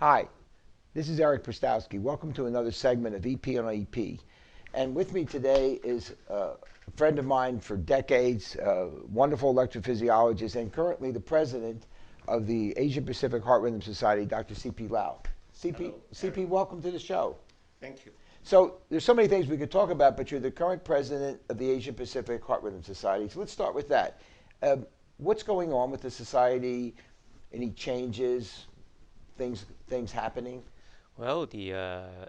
Hi, this is Prystowsky. Welcome to another segment of EP on EP. And with me today is a friend of mine for decades, a wonderful electrophysiologist, and currently the president of the Asia Pacific Heart Rhythm Society, Dr. CP Lau. CP, welcome to the show. Thank you. So there's so many things we could talk about, but you're the current president of the Asia Pacific Heart Rhythm Society. So let's start with that. What's going on with the society? Any changes? Things happening? Well, the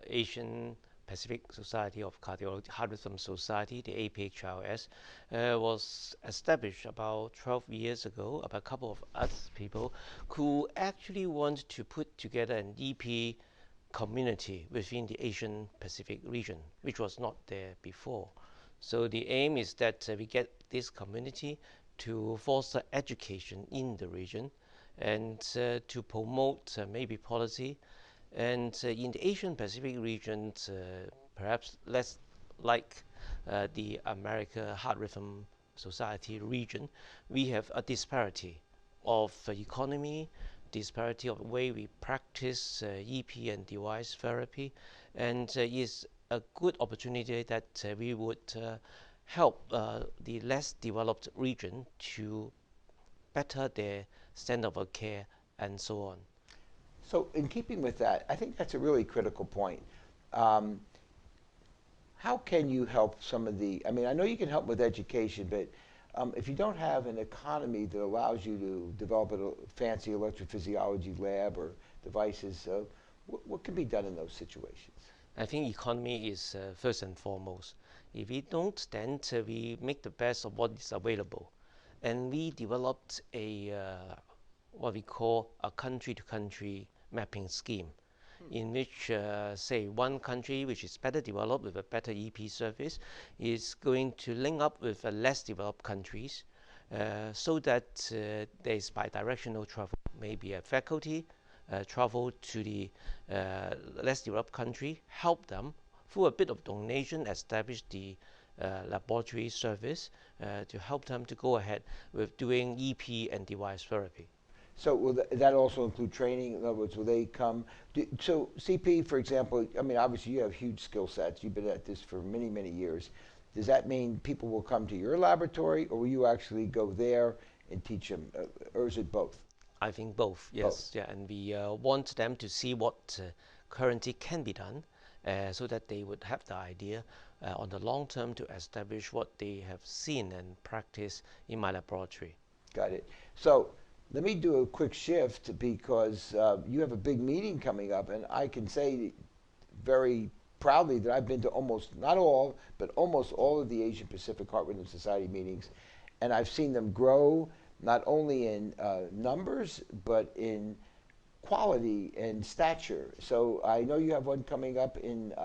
Asian Pacific Society of Cardiology Heart Rhythm Society, the APHRS, was established about 12 years ago by a couple of us people who actually want to put together an EP community within the Asian Pacific region, which was not there before. So the aim is that we get this community to foster education in the region and to promote maybe policy. And in the Asian Pacific region, perhaps less like the American Heart Rhythm Society region, we have a disparity of economy, disparity of the way we practice EP and device therapy, and is a good opportunity that we would help the less developed region to better their standard of care and so on. So, in keeping with that, I think that's a really critical point. Um, how can you help some of the? I mean, I know you can help with education, but if you don't have an economy that allows you to develop a fancy electrophysiology lab or devices, what can be done in those situations? I think economy is first and foremost. If we don't, then we make the best of what is available. And we developed a what we call a country-to-country mapping scheme, in which, say, one country which is better developed with a better EP service is going to link up with less developed countries so that there is bi-directional travel. Maybe a faculty travel to the less developed country, help them through a bit of donation, establish the laboratory service to help them to go ahead with doing EP and device therapy. So will that also include training? In other words, will they come? So CP, for example, I mean, obviously you have huge skill sets. You've been at this for many, many years. Does that mean people will come to your laboratory, or will you actually go there and teach them, or is it both? I think both, yes. Both. Yeah, and we want them to see what currently can be done so that they would have the idea on the long term to establish what they have seen and practiced in my laboratory. Got it. So let me do a quick shift because you have a big meeting coming up, and I can say very proudly that I've been to almost, not all, but almost all of the Asia Pacific Heart Rhythm Society meetings, and I've seen them grow not only in numbers, but in quality and stature. So I know you have one coming up in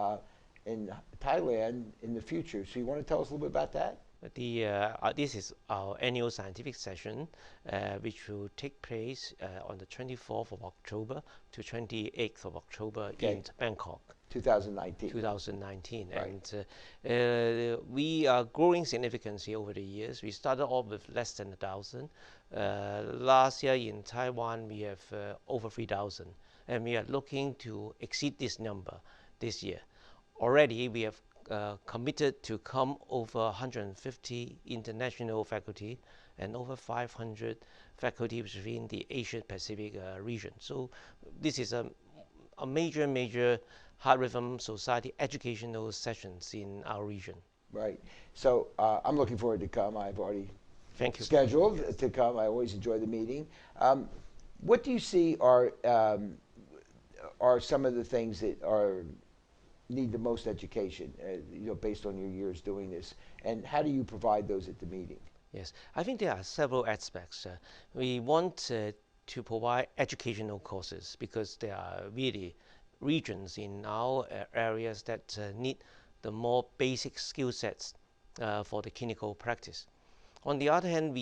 Thailand in the future. So you want to tell us a little bit about that? This is our annual scientific session, which will take place on the 24th of October to 28th of October in Bangkok. 2019. 2019. Right. And we are growing significantly over the years. We started off with less than 1,000. Last year in Taiwan, we have over 3,000. And we are looking to exceed this number this year. Already, we have committed to come over 150 international faculty and over 500 faculty within the Asia Pacific region. So this is a major Heart Rhythm Society educational sessions in our region. Right. So I'm looking forward to come. I've already scheduled to come. I always enjoy the meeting. What do you see are some of the things that need the most education, based on your years doing this, and how do you provide those at the meeting? Yes, I think there are several aspects. We want to provide educational courses because there are really regions in our areas that need the more basic skill sets for the clinical practice. On the other hand,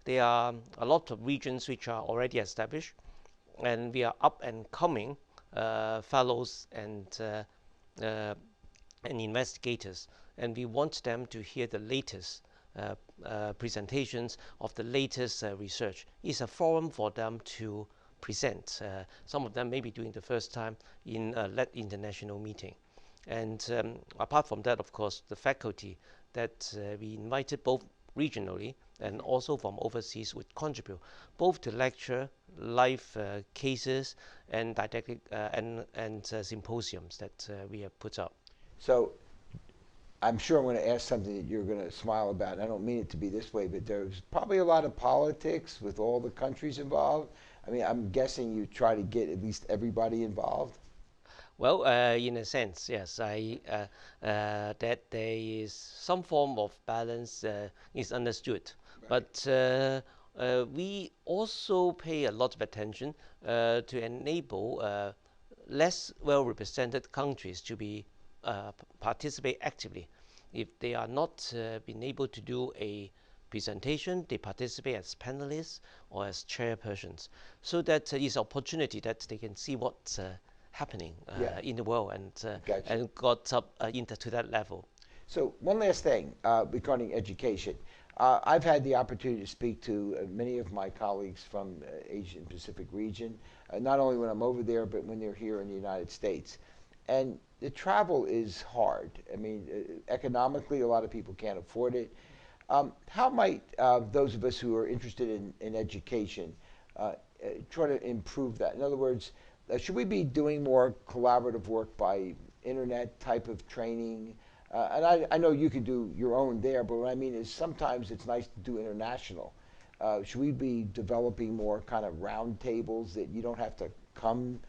there are a lot of regions which are already established, and we are up and coming fellows and investigators, and we want them to hear the latest presentations of the latest research. It's a forum for them to present. Some of them maybe doing the first time in a led international meeting. And apart from that, of course, the faculty that we invited both regionally and also from overseas would contribute both to lecture, live cases, and didactic and symposiums that we have put up. So I'm sure I'm going to ask something that you're going to smile about. I don't mean it to be this way, but there's probably a lot of politics with all the countries involved. I mean, I'm guessing you try to get at least everybody involved. Well, in a sense, yes. That there is some form of balance is understood, Right. but we also pay a lot of attention to enable less well-represented countries to be participate actively. If they are not been able to do a presentation, they participate as panelists or as chairpersons, so that is opportunity that they can see what's happening Yeah. in the world and Gotcha. and got up into to that level. So one last thing regarding education. I've had the opportunity to speak to many of my colleagues from Asian Pacific region, not only when I'm over there, but when they're here in the United States. And the travel is hard. I mean, economically, a lot of people can't afford it. How might those of us who are interested in education try to improve that? In other words, should we be doing more collaborative work by internet type of training? And I know you could do your own there, but what I mean is sometimes it's nice to do international. Should we be developing more kind of round tables that you don't have to come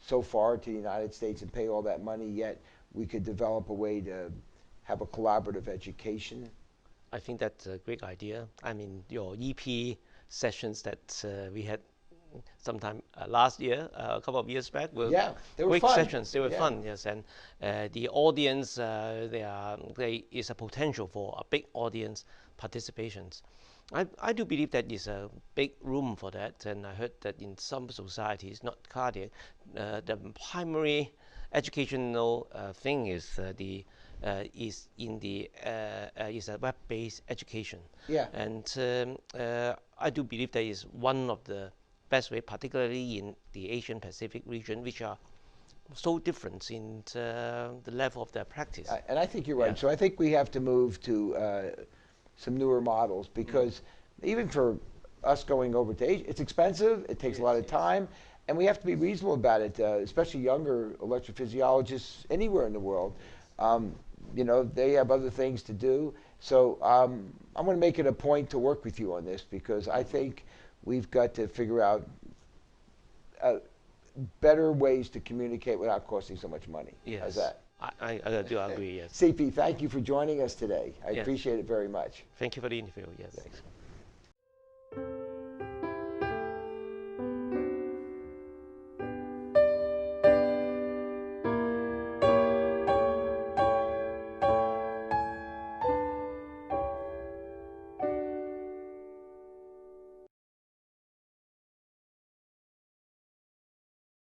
so far to the United States and pay all that money, yet we could develop a way to have a collaborative education? I think that's a great idea. I mean, your EP sessions that we had sometime last year, a couple of years back, were Yeah, they were great fun. sessions. They were Yeah. fun, yes, and the audience, there is a potential for a big audience participations. I do believe that is a big room for that, and I heard that in some societies, not cardiac, the primary educational thing is is in the is a web-based education. Yeah. And I do believe that is one of the best way, particularly in the Asian Pacific region, which are so different in the level of their practice. And I think you're right. Yeah. So I think we have to move to some newer models because even for us going over to Asia, it's expensive, it takes a lot of time, and we have to be reasonable about it, especially younger electrophysiologists anywhere in the world. You know, they have other things to do. So I'm going to make it a point to work with you on this because I think we've got to figure out better ways to communicate without costing so much money. Yes. How's that? I do agree, yes. CP, thank you for joining us today. I Yes. appreciate it very much. Thank you for the interview, yes. Thanks.